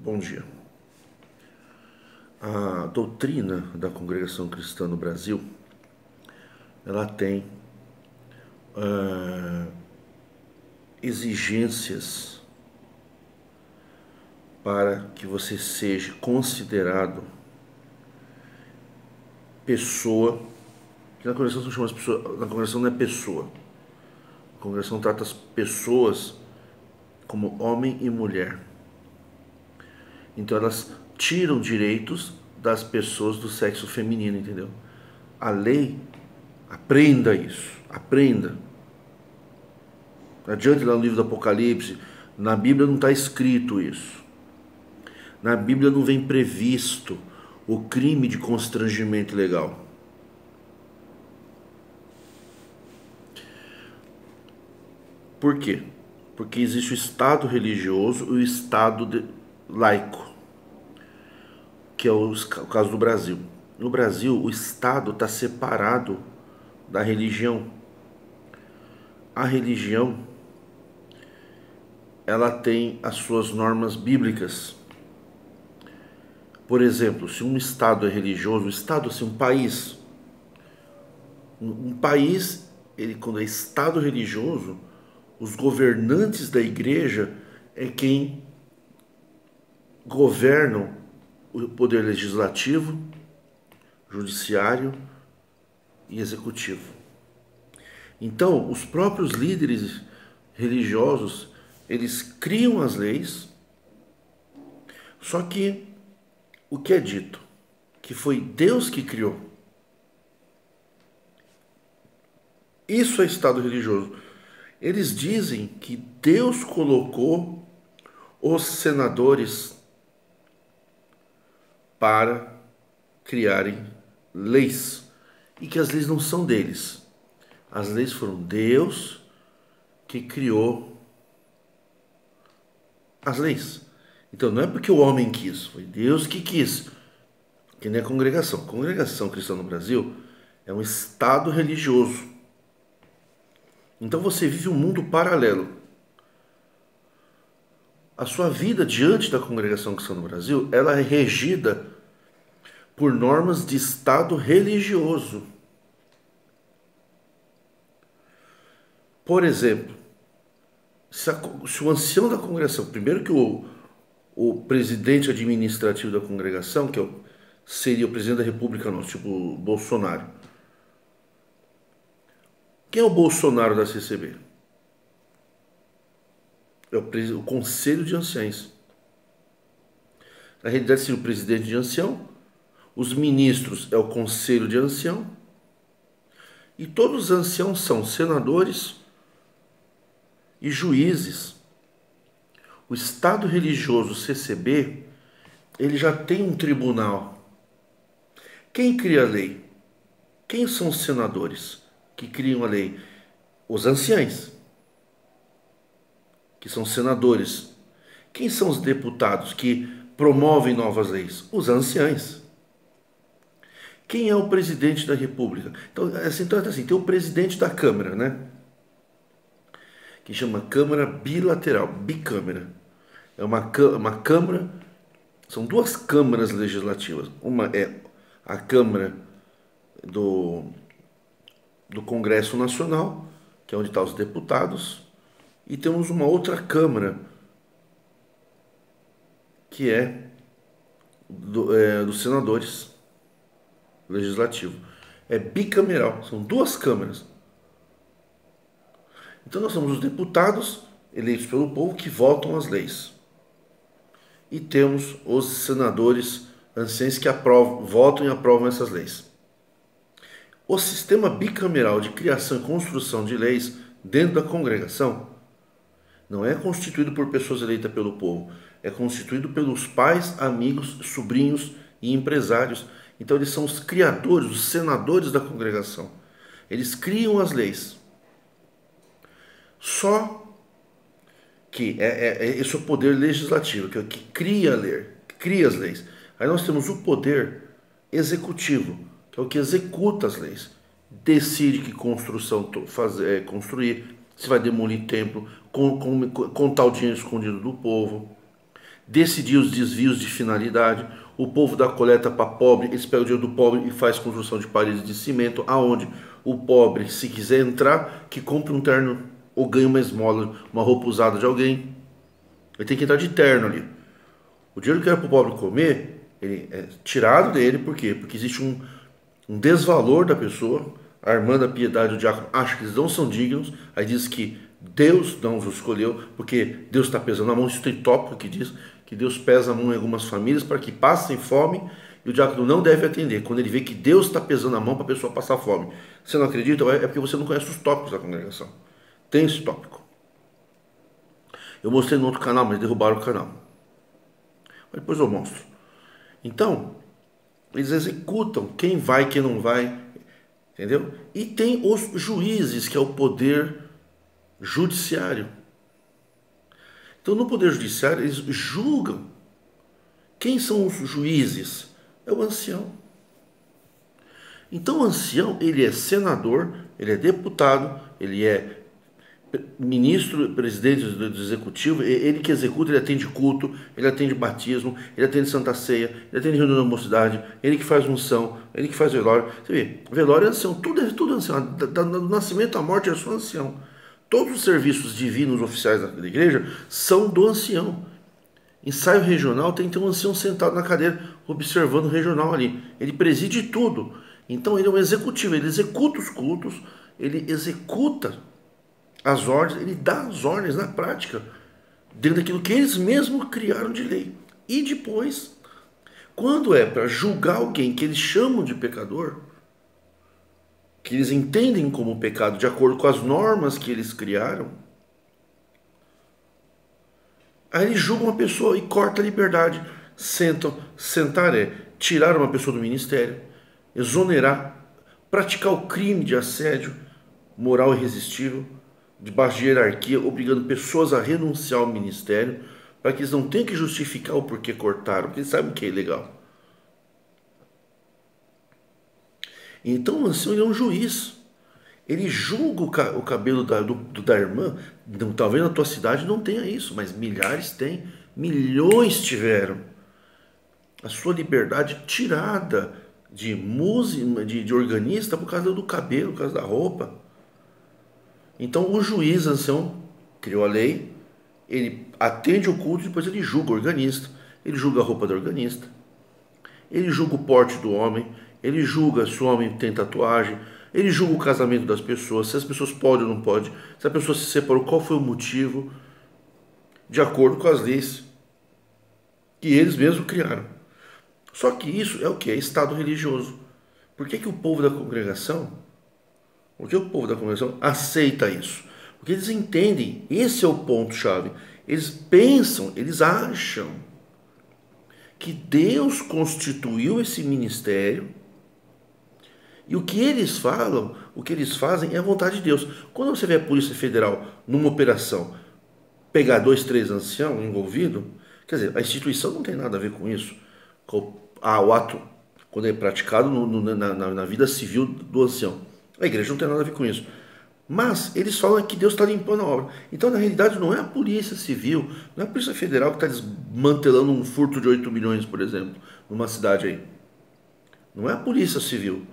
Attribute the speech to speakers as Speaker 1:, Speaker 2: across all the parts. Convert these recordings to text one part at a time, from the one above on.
Speaker 1: Bom dia. A doutrina da Congregação Cristã no Brasil, ela tem exigências para que você seja considerado pessoa, que na congregação não chama pessoa, na congregação não é pessoa. A congregação trata as pessoas como homem e mulher. Então elas tiram direitos das pessoas do sexo feminino, entendeu? A lei, aprenda isso, aprenda. Não adianta ir lá no livro do Apocalipse, na Bíblia não está escrito isso. Na Bíblia não vem previsto o crime de constrangimento ilegal. Por quê? Porque existe o Estado religioso e o Estado laico, que é o caso do Brasil. No Brasil, o Estado está separado da religião. A religião, ela tem as suas normas bíblicas. Por exemplo, se um Estado é religioso, um Estado, assim, um país, ele, quando é Estado religioso, os governantes da igreja é quem governam o poder legislativo, judiciário e executivo. Então, os próprios líderes religiosos, eles criam as leis, só que o que é dito? Que foi Deus que criou. Isso é Estado religioso. Eles dizem que Deus colocou os senadores para criarem leis e que as leis não são deles. As leis foram Deus que criou as leis. Então não é porque o homem quis, foi Deus que quis. Que nem a congregação. A congregação cristã no Brasil é um estado religioso. Então você vive um mundo paralelo. A sua vida diante da congregação cristã no Brasil, ela é regida por normas de estado religioso. Por exemplo, se o ancião da congregação, primeiro que o presidente administrativo da congregação, seria o presidente da República nosso, tipo o Bolsonaro. Quem é o Bolsonaro da CCB? É o Conselho de Anciães. Na realidade seria o presidente de ancião, os ministros é o Conselho de Ancião, e todos os anciãos são senadores e juízes. O Estado religioso CCB, ele já tem um tribunal. Quem cria a lei? Quem são os senadores que criam a lei? Os anciães, que são senadores. Quem são os deputados que promovem novas leis? Os anciães. Quem é o presidente da República? Então, assim, tem o presidente da Câmara, né? Que chama Câmara Bilateral, bicâmara. É uma Câmara, são duas câmaras legislativas. Uma é a Câmara do Congresso Nacional, que é onde estão os deputados, e temos uma outra Câmara, que é dos senadores legislativo. É bicameral, são duas câmaras. Então nós somos os deputados eleitos pelo povo que votam as leis. E temos os senadores anciães que votam e aprovam essas leis. O sistema bicameral de criação e construção de leis dentro da congregação não é constituído por pessoas eleitas pelo povo, é constituído pelos pais, amigos, sobrinhos e empresários. Então eles são os criadores, os senadores da congregação. Eles criam as leis. Só que esse é o poder legislativo, que é o que cria a lei, cria as leis. Aí nós temos o poder executivo, que é o que executa as leis. Decide que construção construir, se vai demolir templo, contar o dinheiro escondido do povo. decidir os desvios de finalidade. O povo dá coleta para pobre, eles pegam o dinheiro do pobre e faz construção de paredes de cimento, aonde o pobre, se quiser entrar, que compre um terno ou ganhe uma esmola, uma roupa usada de alguém. Ele tem que entrar de terno ali. O dinheiro que era para o pobre comer, ele é tirado dele, por quê? Porque existe um desvalor da pessoa. A irmã da piedade, o diácono, acha que eles não são dignos, aí diz que Deus não os escolheu, porque Deus está pesando a mão. Isso tem tópico que diz que Deus pesa a mão em algumas famílias para que passem fome, e o diácono não deve atender, quando ele vê que Deus está pesando a mão para a pessoa passar fome. Você não acredita? É porque você não conhece os tópicos da congregação. Tem esse tópico. Eu mostrei no outro canal, mas derrubaram o canal. Mas depois eu mostro. Então, eles executam quem vai, quem não vai, entendeu? E tem os juízes, que é o poder judiciário. Então, no poder judiciário, eles julgam. Quem são os juízes? É o ancião. Então, o ancião, ele é senador, ele é deputado, ele é ministro, presidente do executivo, ele que executa, ele atende culto, ele atende batismo, ele atende Santa Ceia, ele atende reunião da mocidade, ele que faz unção, ele que faz velório. Você vê, velório é ancião, tudo é ancião, do nascimento à morte é só ancião. Todos os serviços divinos oficiais da igreja são do ancião. Ensaio regional tem que ter um ancião sentado na cadeira, observando o regional ali. Ele preside tudo. Então ele é um executivo, ele executa os cultos, ele executa as ordens, ele dá as ordens na prática, dentro daquilo que eles mesmos criaram de lei. E depois, quando é para julgar alguém que eles chamam de pecador, que eles entendem como pecado de acordo com as normas que eles criaram, aí eles julgam uma pessoa e cortam a liberdade. Sentar é tirar uma pessoa do ministério, exonerar, praticar o crime de assédio moral irresistível, debaixo de hierarquia, obrigando pessoas a renunciar ao ministério, para que eles não tenham que justificar o porquê cortaram, porque eles sabem que é ilegal. Então o ancião é um juiz. Ele julga o cabelo da irmã. Não, talvez na tua cidade não tenha isso, mas milhares têm, milhões tiveram. A sua liberdade tirada de música, de organista, por causa do cabelo, por causa da roupa. Então o juiz ancião criou a lei, ele atende o culto e depois ele julga o organista, ele julga a roupa do organista, ele julga o porte do homem, ele julga se o homem tem tatuagem, ele julga o casamento das pessoas, se as pessoas podem ou não podem, se a pessoa se separou, qual foi o motivo, de acordo com as leis que eles mesmos criaram. Só que isso é o que? É Estado religioso. Por que o povo da congregação, aceita isso? Porque eles entendem, esse é o ponto-chave. Eles pensam, eles acham que Deus constituiu esse ministério e o que eles falam, o que eles fazem é a vontade de Deus. Quando você vê a Polícia Federal numa operação pegar 2, 3 anciãos envolvidos, quer dizer, a instituição não tem nada a ver com isso. O ato, quando é praticado na vida civil do ancião. A igreja não tem nada a ver com isso. Mas eles falam que Deus está limpando a obra. Então, na realidade, não é a Polícia Civil, não é a Polícia Federal que está desmantelando um furto de 8 milhões, por exemplo, numa cidade aí. Não é a Polícia Civil.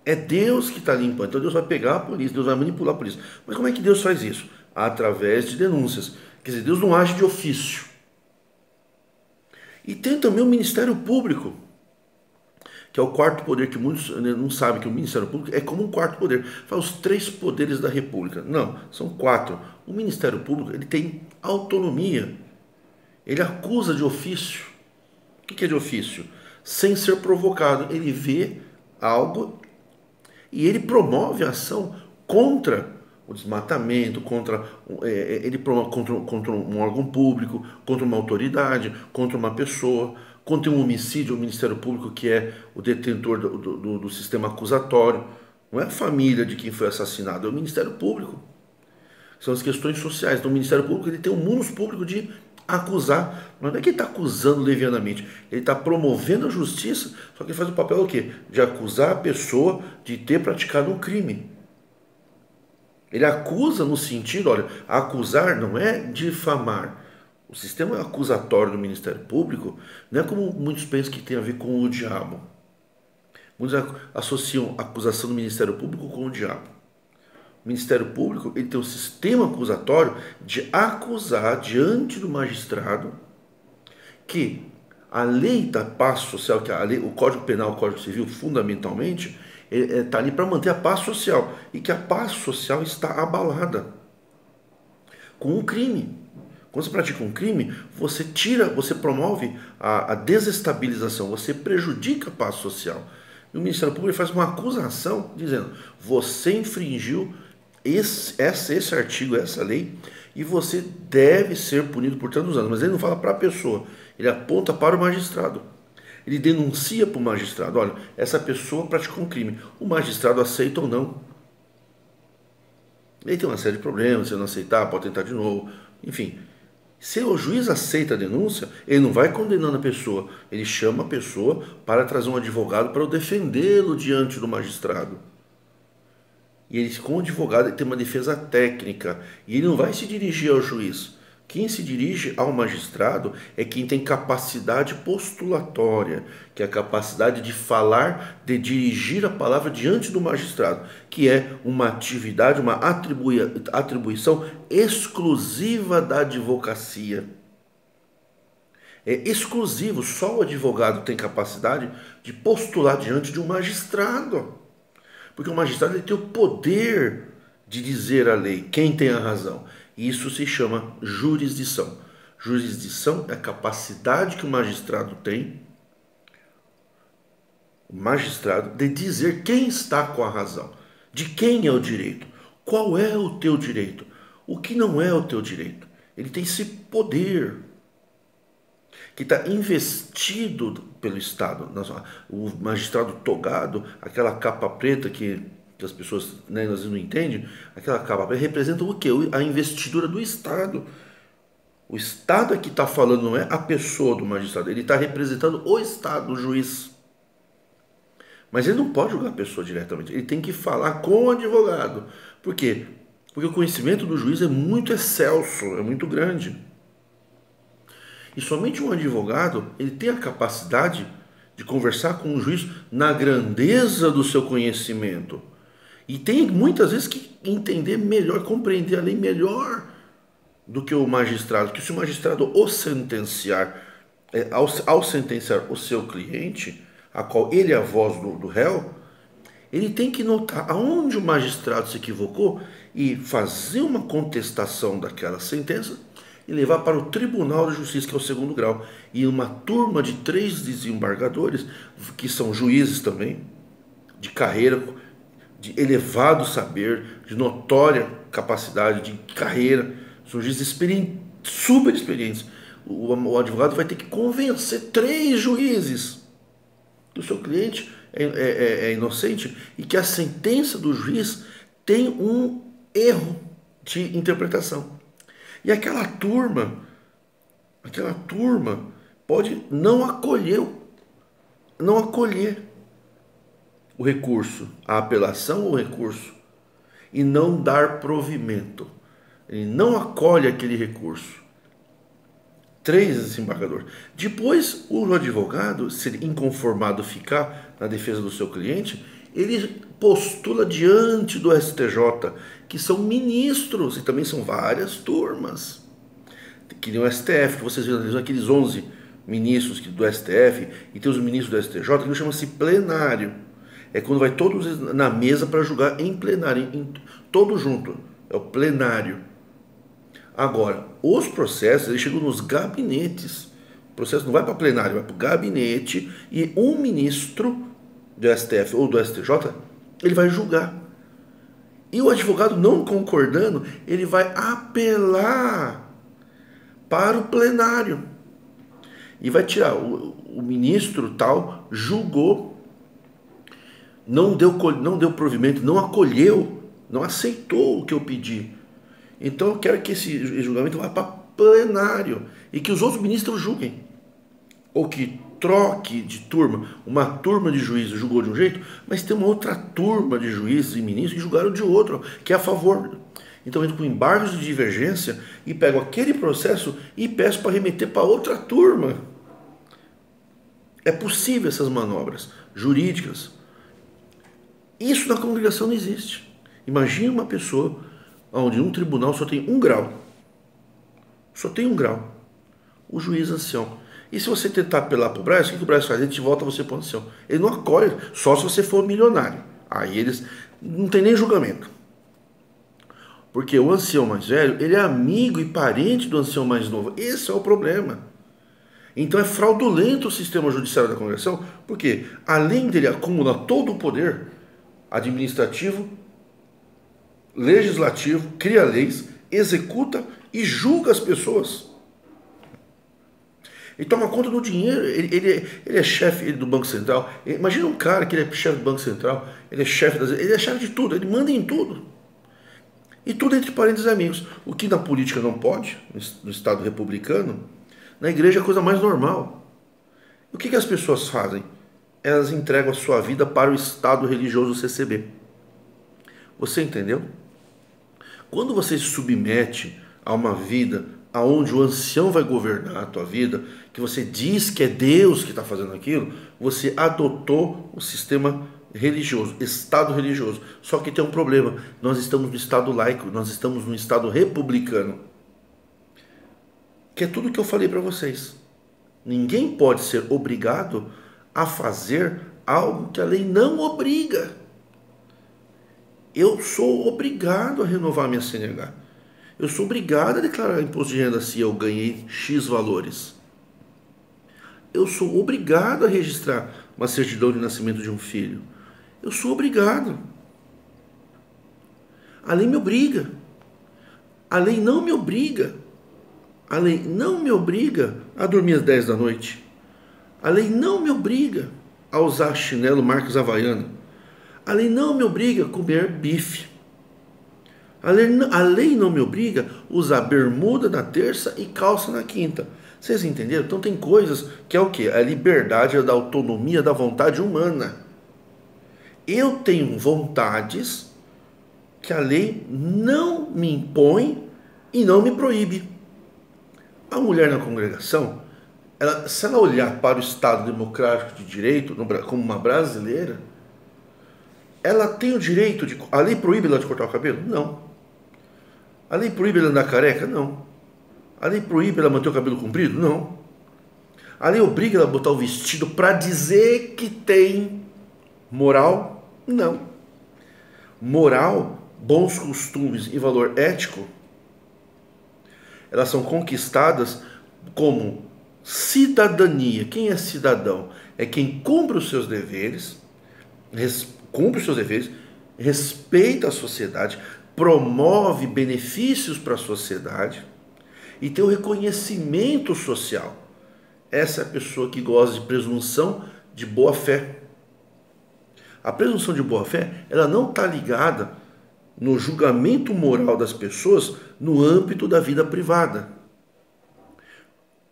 Speaker 1: É Deus que está limpando. Então, Deus vai pegar a polícia, Deus vai manipular a polícia. Mas como é que Deus faz isso? Através de denúncias. Quer dizer, Deus não age de ofício. E tem também o Ministério Público, que é o quarto poder, que muitos não sabem que o Ministério Público é como um quarto poder. Fala os 3 poderes da República. Não, são 4. O Ministério Público, ele tem autonomia. Ele acusa de ofício. O que é de ofício? Sem ser provocado. Ele vê algo e ele promove a ação contra o desmatamento, ele promove contra um órgão público, contra uma autoridade, contra uma pessoa. Quando tem um homicídio, o Ministério Público, que é o detentor do sistema acusatório, não é a família de quem foi assassinado, é o Ministério Público. São as questões sociais. Então, o Ministério Público, ele tem um munus público de acusar. Não é que ele está acusando levianamente, ele está promovendo a justiça, só que ele faz o papel do quê? De acusar a pessoa de ter praticado um crime. Ele acusa no sentido, olha, acusar não é difamar. O sistema acusatório do Ministério Público não é como muitos pensam que tem a ver com o diabo. Muitos associam a acusação do Ministério Público com o diabo. O Ministério Público ele tem um sistema acusatório de acusar diante do magistrado que a lei da paz social, que o Código Penal, o Código Civil, fundamentalmente, está ali para manter a paz social e que a paz social está abalada com um crime. Quando você pratica um crime, você promove a desestabilização, você prejudica a paz social. E o Ministério Público faz uma acusação dizendo: você infringiu esse artigo, essa lei, e você deve ser punido por tantos anos. Mas ele não fala para a pessoa, ele aponta para o magistrado. Ele denuncia para o magistrado: olha, essa pessoa praticou um crime. O magistrado aceita ou não. Ele tem uma série de problemas, se ele não aceitar, pode tentar de novo. Enfim, se o juiz aceita a denúncia, ele não vai condenando a pessoa. Ele chama a pessoa para trazer um advogado para defendê-lo diante do magistrado. E ele, com o advogado, ele tem uma defesa técnica. E ele não vai se dirigir ao juiz. Quem se dirige ao magistrado é quem tem capacidade postulatória, que é a capacidade de falar, de dirigir a palavra diante do magistrado, que é uma atividade, uma atribuição exclusiva da advocacia. É exclusivo, só o advogado tem capacidade de postular diante de um magistrado. Porque o magistrado ele tem o poder de dizer a lei, quem tem a razão. Isso se chama jurisdição. Jurisdição é a capacidade que o magistrado tem, o magistrado, de dizer quem está com a razão, de quem é o direito, qual é o teu direito, o que não é o teu direito. Ele tem esse poder que está investido pelo Estado. O magistrado togado, aquela capa preta que as pessoas, né, às vezes não entendem, aquela capa preta representa o quê? A investidura do Estado. O Estado é que está falando, não é a pessoa do magistrado. Ele está representando o Estado, o juiz. Mas ele não pode julgar a pessoa diretamente. Ele tem que falar com o advogado. Por quê? Porque o conhecimento do juiz é muito excelso, é muito grande. E somente um advogado, ele tem a capacidade de conversar com o juiz na grandeza do seu conhecimento. E tem muitas vezes que entender melhor, compreender a lei melhor do que o magistrado. Que se o magistrado o sentenciar, ao sentenciar o seu cliente, a qual ele é a voz do réu, ele tem que notar aonde o magistrado se equivocou e fazer uma contestação daquela sentença e levar para o Tribunal de Justiça, que é o segundo grau. E uma turma de 3 desembargadores, que são juízes também, de carreira, de elevado saber, de notória capacidade, de carreira, são juízes super experientes. O advogado vai ter que convencer 3 juízes que o seu cliente é inocente e que a sentença do juiz tem um erro de interpretação. E aquela turma pode não acolher o recurso, a apelação ou o recurso, e não dar provimento. Ele não acolhe aquele recurso. 3 desembargadores. Depois, o advogado, se ele inconformado ficar na defesa do seu cliente, ele postula diante do STJ, que são ministros, e também são várias turmas. Que nem o STF, que vocês viram aqueles 11 ministros do STF, e tem os ministros do STJ, que chama-se plenário. É quando vai todos na mesa para julgar em plenário, todo junto. É o plenário. Agora, os processos, eles chegam nos gabinetes. O processo não vai para plenário, vai para o gabinete, e um ministro do STF ou do STJ, ele vai julgar. E o advogado não concordando, ele vai apelar para o plenário. E vai tirar, o ministro tal julgou, não deu provimento, não acolheu, não aceitou o que eu pedi. Então eu quero que esse julgamento vá para plenário e que os outros ministros julguem. Ou que troque de turma. Uma turma de juízes julgou de um jeito, mas tem uma outra turma de juízes e ministros que julgaram de outro, que é a favor. Então eu entro com embargos de divergência e pego aquele processo e peço para remeter para outra turma. É possível essas manobras jurídicas. Isso na congregação não existe. Imagine uma pessoa onde um tribunal só tem 1 grau. Só tem 1 grau. O juiz ancião. E se você tentar apelar para o Braz, o que o Braz faz? Ele te volta você para o ancião. Ele não acolhe, só se você for milionário. Aí eles não tem nem julgamento. Porque o ancião mais velho, ele é amigo e parente do ancião mais novo. Esse é o problema. Então é fraudulento o sistema judiciário da congregação, porque além dele acumular todo o poder administrativo, legislativo, cria leis, executa e julga as pessoas. Ele toma conta do dinheiro, ele é chefe do Banco Central. Imagina um cara que ele é chefe do Banco Central, ele é chefe de tudo, ele manda em tudo. E tudo entre parentes e amigos. O que na política não pode, no Estado republicano, na igreja é a coisa mais normal. O que as pessoas fazem? Elas entregam a sua vida para o Estado religioso CCB. Você entendeu? Quando você se submete a uma vida onde o ancião vai governar a tua vida, que você diz que é Deus que está fazendo aquilo, você adotou o sistema religioso, Estado religioso. Só que tem um problema, nós estamos no Estado laico, nós estamos no Estado republicano. Que é tudo que eu falei para vocês. Ninguém pode ser obrigado a fazer algo que a lei não obriga. Eu sou obrigado a renovar minha CNH. Eu sou obrigado a declarar imposto de renda se eu ganhei X valores. Eu sou obrigado a registrar uma certidão de nascimento de um filho. Eu sou obrigado. A lei me obriga. A lei não me obriga. A lei não me obriga a dormir às 10 da noite. A lei não me obriga a usar chinelo Marcos Havaiano. A lei não me obriga a comer bife. A lei não me obriga a usar bermuda na terça e calça na quinta. Vocês entenderam? Então tem coisas que é o quê? A liberdade da autonomia da vontade humana. Eu tenho vontades que a lei não me impõe e não me proíbe. A mulher na congregação, se ela olhar para o Estado democrático de direito, como uma brasileira, ela tem o direito de... A lei proíbe ela de cortar o cabelo? Não. A lei proíbe ela andar careca? Não. A lei proíbe ela manter o cabelo comprido? Não. A lei obriga ela a botar o vestido para dizer que tem moral? Não. Moral, bons costumes e valor ético, elas são conquistadas como cidadania. Quem é cidadão? É quem cumpre os seus deveres, respeita a sociedade, promove benefícios para a sociedade e tem o reconhecimento social. Essa é a pessoa que goza de presunção de boa-fé. A presunção de boa-fé, ela não está ligada no julgamento moral das pessoas no âmbito da vida privada.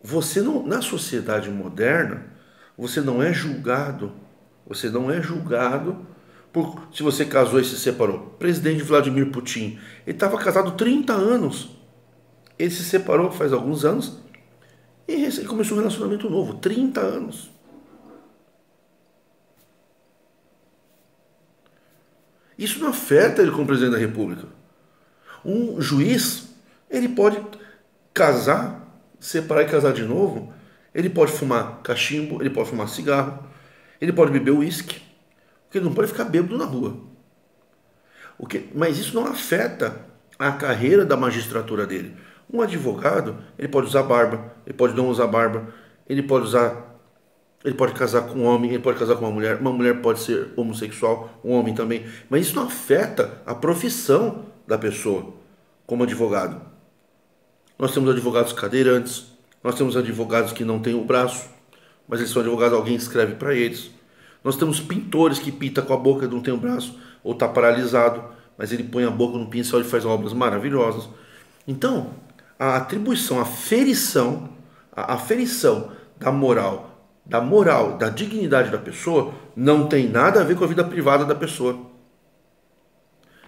Speaker 1: Você não, na sociedade moderna, você não é julgado. Você não é julgado por se você casou e se separou. Presidente Vladimir Putin, ele estava casado 30 anos. Ele se separou faz alguns anos e começou um relacionamento novo, 30 anos. Isso não afeta ele como presidente da República. Um juiz, ele pode casar, separar e casar de novo. Ele pode fumar cachimbo, ele pode fumar cigarro, ele pode beber uísque, porque ele não pode ficar bêbado na rua. Mas isso não afeta a carreira da magistratura dele. Um advogado, ele pode usar barba, ele pode não usar barba, ele pode casar com um homem, ele pode casar com uma mulher pode ser homossexual, um homem também, mas isso não afeta a profissão da pessoa como advogado. Nós temos advogados cadeirantes, nós temos advogados que não têm o braço, mas eles são advogados, alguém escreve para eles. Nós temos pintores que pintam com a boca, não tem o braço, ou está paralisado, mas ele põe a boca no pincel e faz obras maravilhosas. Então, a atribuição, a ferição da moral, da dignidade da pessoa, não tem nada a ver com a vida privada da pessoa.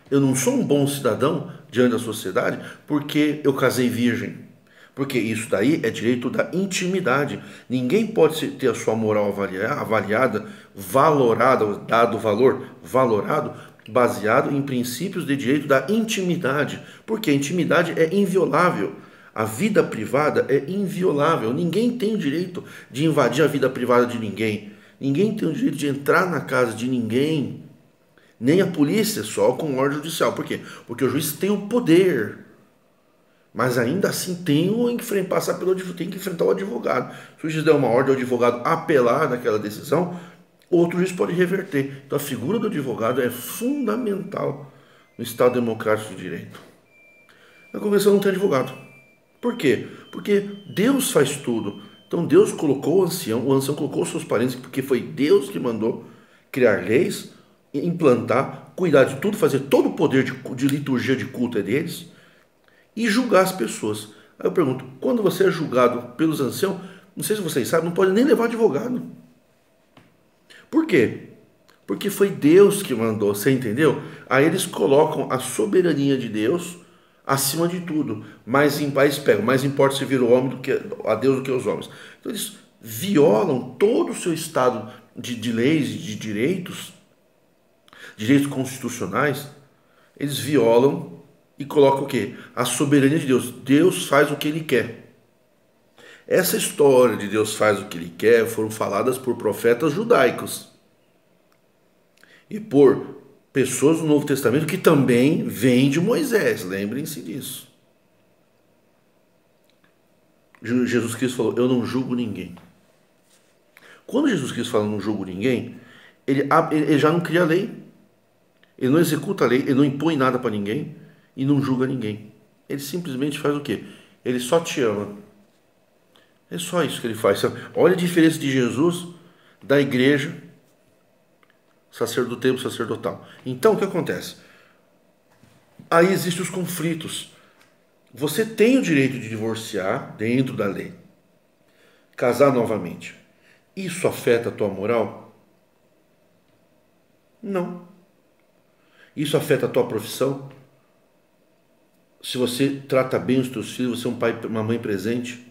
Speaker 1: Eu não sou um bom cidadão diante da sociedade porque eu casei virgem. Porque isso daí é direito da intimidade. Ninguém pode ter a sua moral avaliada, valorada, dado valor, valorado, baseado em princípios de direito da intimidade. Porque a intimidade é inviolável. A vida privada é inviolável. Ninguém tem o direito de invadir a vida privada de ninguém. Ninguém tem o direito de entrar na casa de ninguém. Nem a polícia, só com ordem judicial. Por quê? Porque o juiz tem o poder. Mas ainda assim tem que enfrentar o advogado. Se o juiz der uma ordem, o advogado apelar naquela decisão, outro juiz pode reverter. Então a figura do advogado é fundamental no Estado Democrático de Direito. Na Convenção não tem advogado. Por quê? Porque Deus faz tudo. Então Deus colocou o ancião colocou os seus parentes, porque foi Deus que mandou criar leis, implantar, cuidar de tudo, fazer todo o poder de liturgia de culto é deles, e julgar as pessoas. Aí eu pergunto, quando você é julgado pelos anciãos, não sei se vocês sabem, não pode nem levar advogado. Por quê? Porque foi Deus que mandou, você entendeu? Aí eles colocam a soberania de Deus acima de tudo. Mais importa se vir o homem a Deus do que os homens. Então eles violam todo o seu estado de leis, de direitos constitucionais, eles violam e colocam o quê? A soberania de Deus. Deus faz o que Ele quer. Essa história de Deus faz o que Ele quer foram faladas por profetas judaicos e por pessoas do Novo Testamento que também vêm de Moisés. Lembrem-se disso. Jesus Cristo falou, eu não julgo ninguém. Quando Jesus Cristo fala não julgo ninguém, ele já não cria lei. Ele não executa a lei, ele não impõe nada para ninguém e não julga ninguém. Ele simplesmente faz o quê? Ele só te ama. É só isso que ele faz. Olha a diferença de Jesus da igreja do tempo sacerdotal. Então, o que acontece? Aí existem os conflitos. Você tem o direito de divorciar dentro da lei. Casar novamente. Isso afeta a tua moral? Não. Isso afeta a tua profissão? Se você trata bem os teus filhos, você é um pai, uma mãe presente?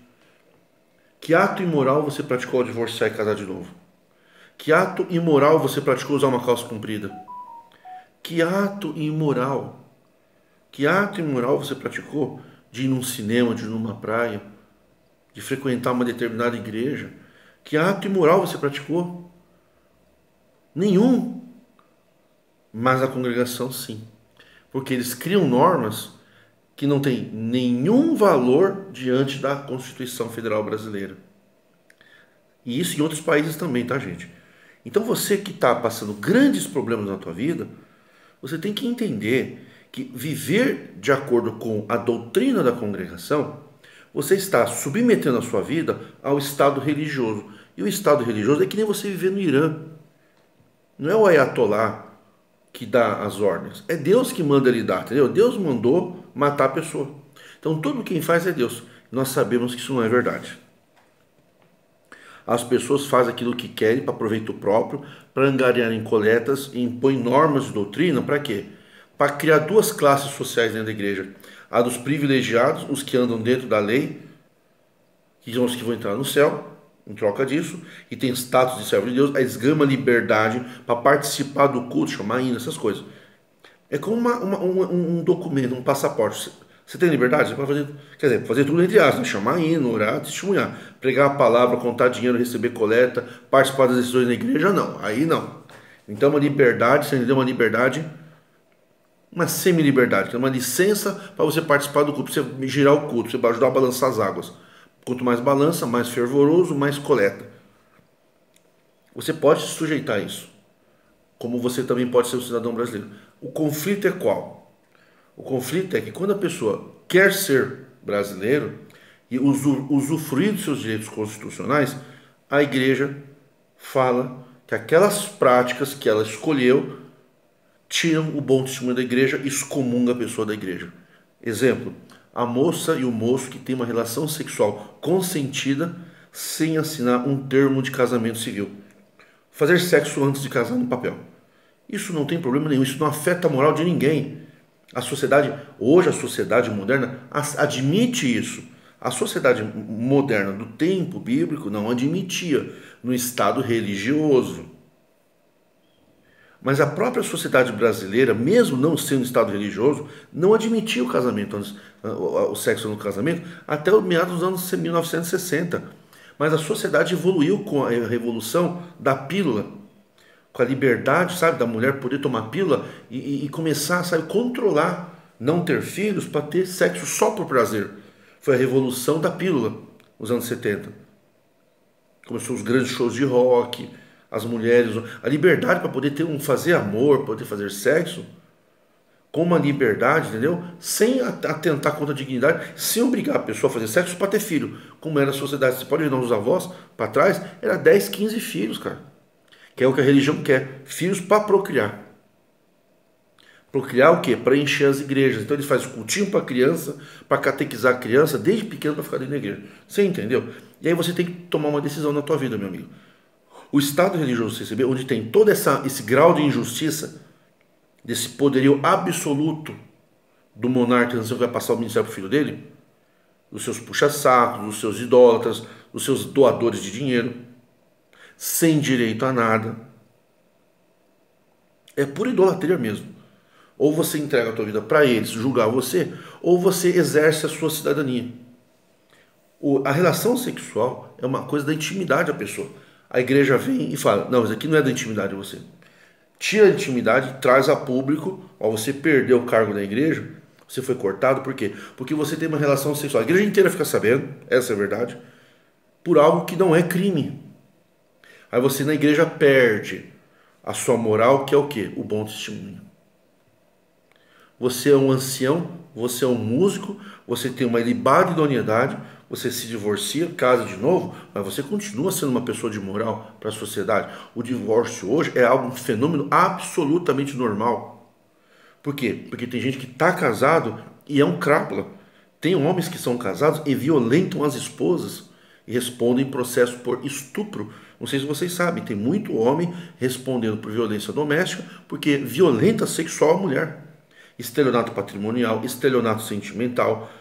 Speaker 1: Que ato imoral você praticou ao divorciar e casar de novo? Que ato imoral você praticou usar uma calça comprida? Que ato imoral você praticou de ir num cinema, de ir numa praia, de frequentar uma determinada igreja? Que ato imoral você praticou? Nenhum. Mas a congregação sim. Porque eles criam normas que não têm nenhum valor diante da Constituição Federal Brasileira. E isso em outros países também, tá, gente? Então você que está passando grandes problemas na tua vida, você tem que entender que viver de acordo com a doutrina da congregação, você está submetendo a sua vida ao Estado religioso. E o Estado religioso é que nem você viver no Irã. Não é o Ayatollah que dá as ordens. É Deus que manda ele dar, entendeu? Deus mandou matar a pessoa. Então tudo quem faz é Deus. Nós sabemos que isso não é verdade. As pessoas fazem aquilo que querem para proveito próprio, para angariarem coletas e impõem normas de doutrina, para quê? Para criar duas classes sociais dentro da igreja. A dos privilegiados, os que andam dentro da lei, que são os que vão entrar no céu, em troca disso, e tem status de servo de Deus, eles ganham uma liberdade para participar do culto, chamar hino, essas coisas. É como um documento, um passaporte. Você tem liberdade? Você pode fazer, quer dizer, fazer tudo entre aspas, chamar hino, orar, testemunhar, pregar a palavra, contar dinheiro, receber coleta, participar das decisões da igreja, não. Aí não. Então uma liberdade, você entendeu? Uma liberdade, uma semi-liberdade, que é uma licença para você participar do culto, para você girar o culto, para você ajudar a balançar as águas. Quanto mais balança, mais fervoroso, mais coleta. Você pode se sujeitar a isso, como você também pode ser um cidadão brasileiro. O conflito é qual? O conflito é que quando a pessoa quer ser brasileiro e usufruir dos seus direitos constitucionais, a igreja fala que aquelas práticas que ela escolheu tiram o bom testemunho da igreja e excomunga a pessoa da igreja. Exemplo, a moça e o moço que tem uma relação sexual consentida sem assinar um termo de casamento civil. Fazer sexo antes de casar no papel. Isso não tem problema nenhum, isso não afeta a moral de ninguém. A sociedade, hoje a sociedade moderna admite isso. A sociedade moderna do tempo bíblico não admitia no estado religioso. Mas a própria sociedade brasileira, mesmo não sendo estado religioso, não admitia o casamento, o sexo no casamento, até o meados dos anos 1960. Mas a sociedade evoluiu com a revolução da pílula, com a liberdade, sabe, da mulher poder tomar pílula e começar, sabe, controlar, não ter filhos para ter sexo só por prazer. Foi a revolução da pílula, nos anos 70. Começou os grandes shows de rock, as mulheres, a liberdade para poder fazer amor, poder fazer sexo, com uma liberdade, entendeu? Sem atentar contra a dignidade, sem obrigar a pessoa a fazer sexo para ter filho, como era a sociedade. Você pode ver os avós para trás, era 10, 15 filhos, cara. Que é o que a religião quer, filhos para procriar. Procriar o quê? Para encher as igrejas. Então eles fazem cultinho para criança, para catequizar a criança, desde pequeno para ficar dentro da igreja. Você entendeu? E aí você tem que tomar uma decisão na tua vida, meu amigo. O Estado religioso CCB, onde tem todo esse grau de injustiça, desse poderio absoluto do monarca que vai passar o ministério para o filho dele, dos seus puxa-sacos, dos seus idólatras, dos seus doadores de dinheiro, sem direito a nada. É pura idolatria mesmo. Ou você entrega a tua vida para eles, julgar você, ou você exerce a sua cidadania. A relação sexual é uma coisa da intimidade da pessoa. A igreja vem e fala, não, isso aqui não é da intimidade de você. Tira a intimidade, traz a público, ó, você perdeu o cargo da igreja, você foi cortado, por quê? Porque você tem uma relação sexual. A igreja inteira fica sabendo, essa é a verdade, por algo que não é crime. Aí você na igreja perde a sua moral, que é o quê? O bom testemunho. Você é um ancião, você é um músico, você tem uma ilibada idoneidade, você se divorcia, casa de novo, mas você continua sendo uma pessoa de moral para a sociedade. O divórcio hoje é um fenômeno absolutamente normal. Por quê? Porque tem gente que está casado e é um crápula. Tem homens que são casados e violentam as esposas e respondem processo por estupro. Não sei se vocês sabem, tem muito homem respondendo por violência doméstica porque violenta sexual a mulher. Estelionato patrimonial, estelionato sentimental,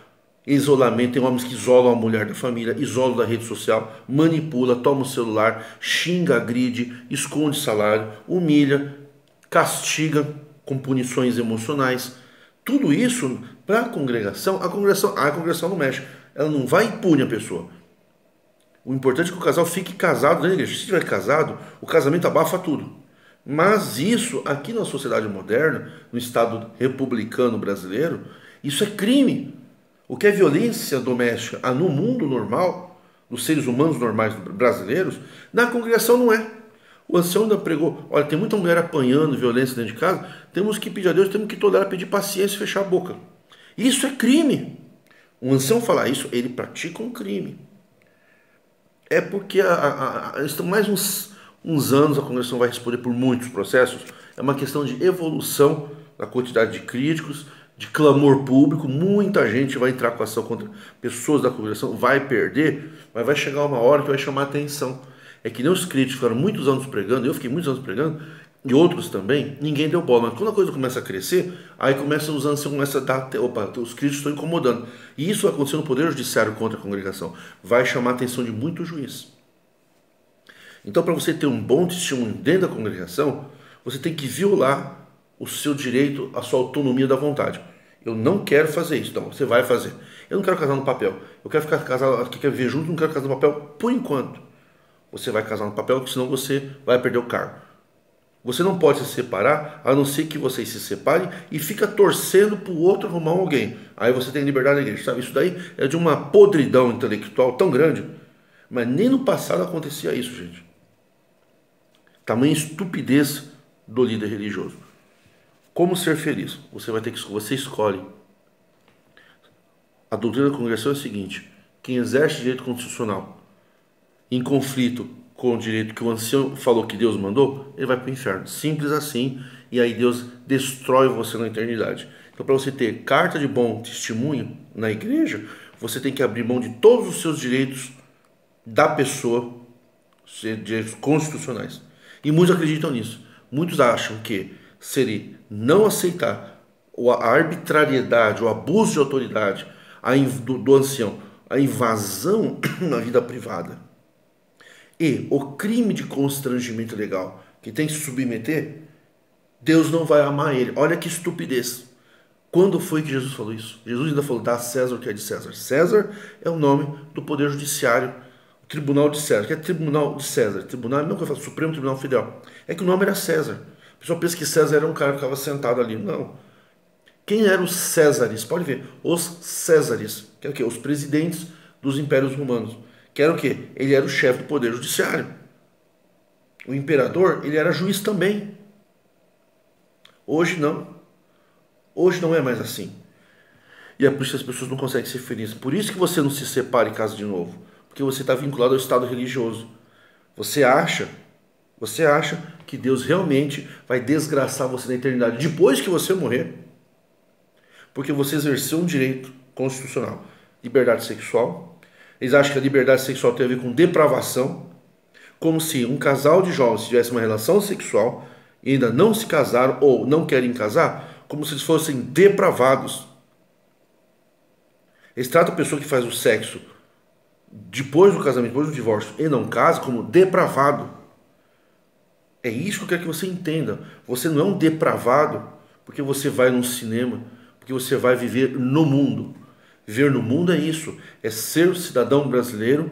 Speaker 1: isolamento. Tem homens que isolam a mulher da família, isolam da rede social, manipula, toma o celular, xinga, agride, esconde salário, humilha, castiga com punições emocionais. Tudo isso para a congregação não mexe. Ela não vai e pune a pessoa. O importante é que o casal fique casado dentro da igreja. Se estiver casado, o casamento abafa tudo. Mas isso, aqui na sociedade moderna, no Estado republicano brasileiro, isso é crime. O que é violência doméstica no mundo normal, dos seres humanos normais brasileiros, na congregação não é. O ancião ainda pregou, olha, tem muita mulher apanhando violência dentro de casa, temos que pedir a Deus, temos que tolerar, pedir paciência e fechar a boca. Isso é crime. Um ancião falar isso, ele pratica um crime. É porque estão mais uns anos, a congregação vai responder por muitos processos. É uma questão de evolução da quantidade de críticos, de clamor público. Muita gente vai entrar com ação contra pessoas da congregação, vai perder, mas vai chegar uma hora que vai chamar a atenção. É que nem os críticos ficaram muitos anos pregando, eu fiquei muitos anos pregando, e outros também, ninguém deu bola. Mas quando a coisa começa a crescer, aí os anciãos começam a dar, opa, os críticos estão incomodando. E isso vai acontecer no Poder Judiciário contra a congregação. Vai chamar a atenção de muito juiz. Então, para você ter um bom testemunho dentro da congregação, você tem que violar o seu direito, a sua autonomia da vontade. Eu não quero fazer isso, então você vai fazer. Eu não quero casar no papel. Eu quero ficar casado, quero viver junto, não quero casar no papel por enquanto. Você vai casar no papel, senão você vai perder o cargo. Você não pode se separar, a não ser que vocês se separem e fica torcendo para o outro arrumar alguém. Aí você tem liberdade da igreja, sabe? Isso daí é de uma podridão intelectual tão grande. Mas nem no passado acontecia isso, gente. Tamanha estupidez do líder religioso. Como ser feliz? Você escolhe. A doutrina da congregação é a seguinte: quem exerce direito constitucional em conflito com o direito que o ancião falou que Deus mandou, ele vai para o inferno. Simples assim. E aí Deus destrói você na eternidade. Então, para você ter carta de bom testemunho na igreja, você tem que abrir mão de todos os seus direitos da pessoa, direitos constitucionais. E muitos acreditam nisso. Muitos acham que seria não aceitar a arbitrariedade, o abuso de autoridade do ancião, a invasão na vida privada e o crime de constrangimento legal que tem que se submeter, Deus não vai amar ele. Olha que estupidez. Quando foi que Jesus falou isso? Jesus ainda falou, dá a César o que é de César. César é o nome do poder judiciário, o Tribunal de César. O que é Tribunal de César? Tribunal, não que eu falo, Supremo Tribunal Federal. É que o nome era César. O pessoal pensa que César era um cara que ficava sentado ali. Não. Quem eram os Césares? Pode ver. Os Césares, que é o quê? Os presidentes dos impérios romanos. Que era o quê? Ele era o chefe do poder judiciário. O imperador, ele era juiz também. Hoje não. Hoje não é mais assim. E é por isso que as pessoas não conseguem ser felizes. Por isso que você não se separa e casa de novo. Porque você está vinculado ao estado religioso. Você acha que Deus realmente vai desgraçar você na eternidade depois que você morrer. Porque você exerceu um direito constitucional. Liberdade sexual. Eles acham que a liberdade sexual tem a ver com depravação. Como se um casal de jovens tivesse uma relação sexual e ainda não se casaram ou não querem casar, como se eles fossem depravados. Eles tratam a pessoa que faz o sexo depois do casamento, depois do divórcio e não casa como depravado. É isso que eu quero que você entenda. Você não é um depravado porque você vai num cinema, porque você vai viver no mundo. Viver no mundo é isso, é ser cidadão brasileiro,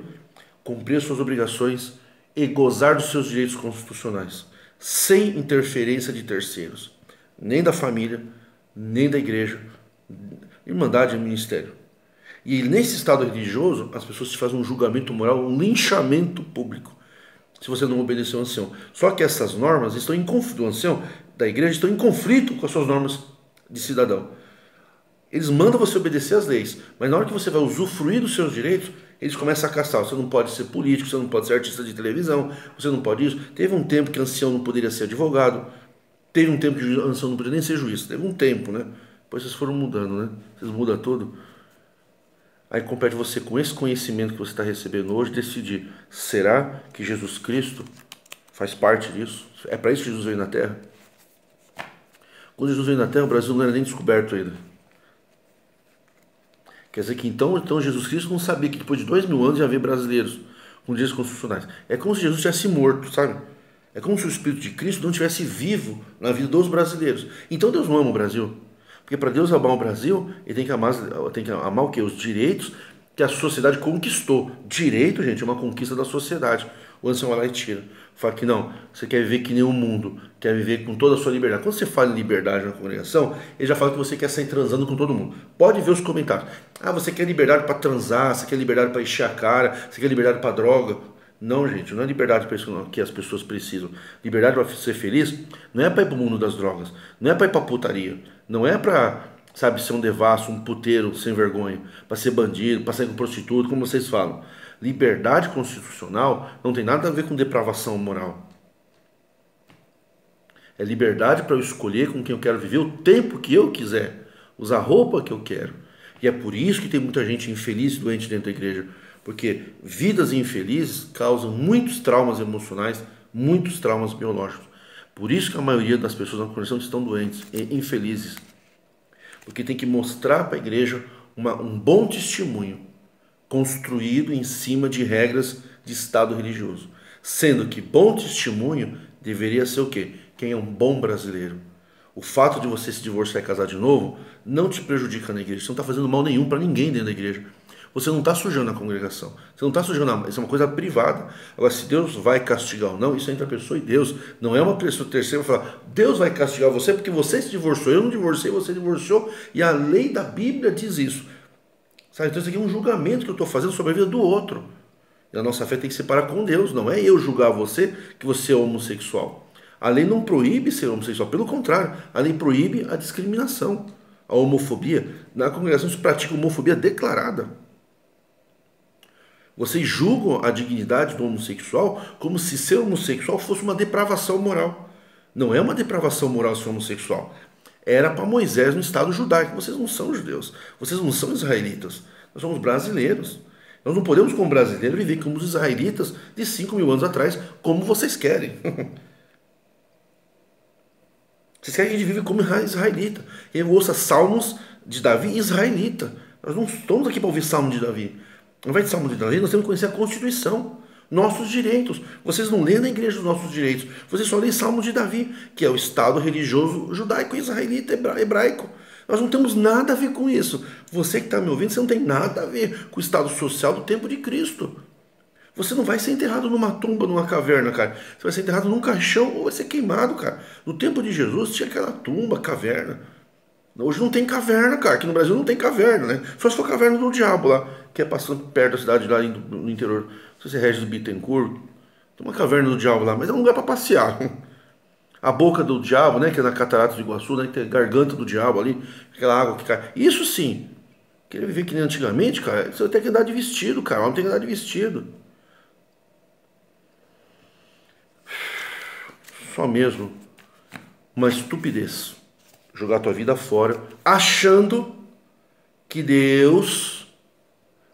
Speaker 1: cumprir as suas obrigações e gozar dos seus direitos constitucionais, sem interferência de terceiros, nem da família, nem da igreja, irmandade e ministério. E nesse estado religioso, as pessoas te fazem um julgamento moral, um linchamento público, se você não obedecer ao ancião. Só que essas normas estão em conflito, do ancião da igreja estão em conflito com as suas normas de cidadão. Eles mandam você obedecer às leis, mas na hora que você vai usufruir dos seus direitos, eles começam a caçar. Você não pode ser político, você não pode ser artista de televisão, você não pode isso. Teve um tempo que ancião não poderia ser advogado, teve um tempo que ancião não poderia nem ser juiz, teve um tempo, né? Depois vocês foram mudando, né? Vocês mudam tudo. Aí compete você, com esse conhecimento que você está recebendo hoje, decidir, será que Jesus Cristo faz parte disso? É para isso que Jesus veio na Terra? Quando Jesus veio na Terra, o Brasil não era nem descoberto ainda. Quer dizer que então Jesus Cristo não sabia que depois de 2000 anos ia haver brasileiros com direitos constitucionais. É como se Jesus tivesse morto, sabe? É como se o Espírito de Cristo não tivesse vivo na vida dos brasileiros. Então Deus não ama o Brasil. Porque para Deus amar o Brasil, ele tem que amar o quê? Os direitos que a sociedade conquistou. Direito, gente, é uma conquista da sociedade. O ancião vai lá e tira. Fala que não, você quer viver que nem o mundo, quer viver com toda a sua liberdade. Quando você fala em liberdade na congregação, ele já fala que você quer sair transando com todo mundo. Pode ver os comentários. Ah, você quer liberdade para transar, você quer liberdade para encher a cara, você quer liberdade para droga. Não, gente, não é liberdade que as pessoas precisam. Liberdade para ser feliz não é para ir para o mundo das drogas, não é para ir para a putaria, não é para, sabe, ser um devasso, um puteiro sem vergonha, para ser bandido, para sair com prostituta, como vocês falam. Liberdade constitucional não tem nada a ver com depravação moral. É liberdade para eu escolher com quem eu quero viver o tempo que eu quiser, usar a roupa que eu quero. E é por isso que tem muita gente infeliz e doente dentro da igreja. Porque vidas infelizes causam muitos traumas emocionais, muitos traumas biológicos. Por isso que a maioria das pessoas na congregação estão doentes e infelizes. Porque tem que mostrar para a igreja um bom testemunho construído em cima de regras de Estado religioso. Sendo que bom testemunho deveria ser o quê? Quem é um bom brasileiro. O fato de você se divorciar e casar de novo não te prejudica na igreja. Você não está fazendo mal nenhum para ninguém dentro da igreja. Você não está sujando a congregação. Você não está sujando. Isso é uma coisa privada. Agora, se Deus vai castigar ou não, isso é entre a pessoa e Deus. Não é uma pessoa terceira que vai falar, Deus vai castigar você porque você se divorciou. Eu não divorciei, você divorciou. E a lei da Bíblia diz isso. Sabe? Então isso aqui é um julgamento que eu estou fazendo sobre a vida do outro. E a nossa fé tem que separar com Deus. Não é eu julgar você que você é homossexual. A lei não proíbe ser homossexual. Pelo contrário, a lei proíbe a discriminação, a homofobia. Na congregação se pratica homofobia declarada. Vocês julgam a dignidade do homossexual como se ser homossexual fosse uma depravação moral. Não é uma depravação moral ser homossexual. Era para Moisés no Estado judaico. Vocês não são judeus. Vocês não são israelitas. Nós somos brasileiros. Nós não podemos, como brasileiros, viver como os israelitas de 5.000 anos atrás, como vocês querem. Vocês querem que a gente viva como israelita. Eu ouça salmos de Davi israelita. Nós não estamos aqui para ouvir salmo de Davi. Ao invés de salmo de Davi, nós temos que conhecer a Constituição. Nossos direitos. Vocês não lêem na igreja os nossos direitos. Vocês só lêem salmo de Davi, que é o Estado religioso judaico, israelita, hebraico. Nós não temos nada a ver com isso. Você que está me ouvindo, você não tem nada a ver com o estado social do tempo de Cristo. Você não vai ser enterrado numa tumba, numa caverna, cara. Você vai ser enterrado num caixão ou vai ser queimado, cara. No tempo de Jesus tinha aquela tumba, caverna. Hoje não tem caverna, cara. Aqui no Brasil não tem caverna, né? Só se for a caverna do diabo lá, que é passando perto da cidade lá no interior. Não sei se é Regis Bittencourt. Tem uma caverna do diabo lá, mas é um lugar para passear. A boca do diabo, né? Que é na Cataratas do Iguaçu, né? Que tem a garganta do diabo ali. Aquela água que cai. Isso sim. Querer viver que nem antigamente, cara, você tem que andar de vestido, cara. Não tem que andar de vestido. Só mesmo uma estupidez jogar tua vida fora achando que Deus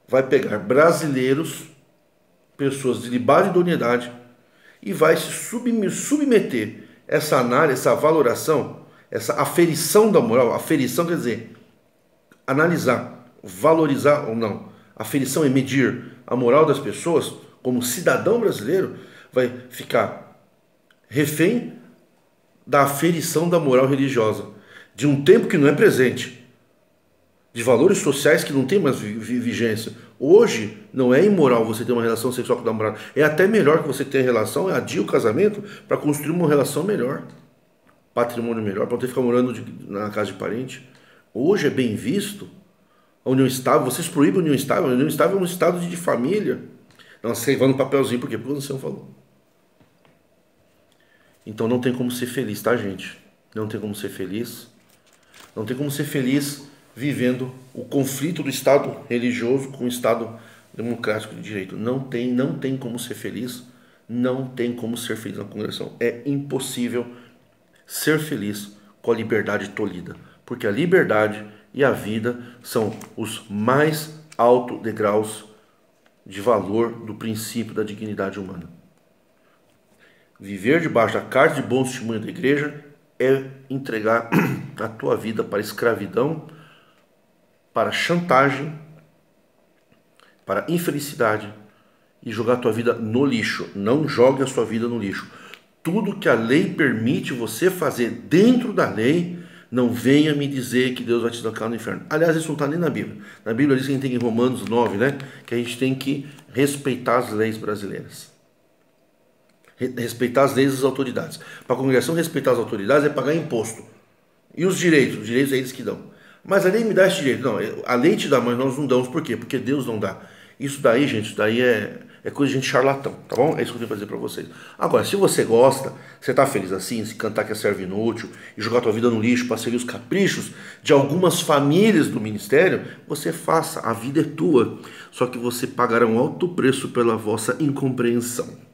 Speaker 1: vai pegar brasileiros, pessoas de libada idoneidade, e vai se submeter essa análise, essa valoração, essa aferição da moral. Aferição quer dizer analisar, valorizar ou não. Aferição é medir a moral das pessoas. Como cidadão brasileiro, vai ficar refém da aferição da moral religiosa, de um tempo que não é presente, de valores sociais que não tem mais vigência. Hoje não é imoral você ter uma relação sexual com o namorado, é até melhor que você tenha relação, adia o casamento para construir uma relação melhor, patrimônio melhor, para não ter que ficar morando na casa de parente. Hoje é bem visto a união estável. Vocês proíbem a união estável. A união estável é um estado de família. Não, você vai no papelzinho, por quê? Porque você não falou. Então não tem como ser feliz, tá, gente? Não tem como ser feliz. Não tem como ser feliz vivendo o conflito do Estado religioso com o Estado democrático de direito. Não tem como ser feliz. Não tem como ser feliz na congregação. É impossível ser feliz com a liberdade tolhida. Porque a liberdade e a vida são os mais altos degraus de valor do princípio da dignidade humana. Viver debaixo da carta de bom testemunho da igreja é entregar a tua vida para a escravidão, para a chantagem, para a infelicidade e jogar a tua vida no lixo. Não jogue a sua vida no lixo. Tudo que a lei permite você fazer dentro da lei, não venha me dizer que Deus vai te colocar no inferno. Aliás, isso não está nem na Bíblia. Na Bíblia diz que a gente tem em Romanos 9, né? Que a gente tem que respeitar as leis brasileiras. Respeitar as leis das autoridades. Para a congregação respeitar as autoridades é pagar imposto. E os direitos? Os direitos é eles que dão. Mas a lei me dá esse direito. Não, a lei te dá, mas nós não damos. Por quê? Porque Deus não dá. Isso daí, gente, isso daí é coisa de gente charlatão, tá bom? É isso que eu tenho que dizer para vocês. Agora, se você gosta, você tá feliz assim, se cantar que é servo inútil e jogar tua vida no lixo para seguir os caprichos de algumas famílias do ministério, você faça, a vida é tua. Só que você pagará um alto preço pela vossa incompreensão.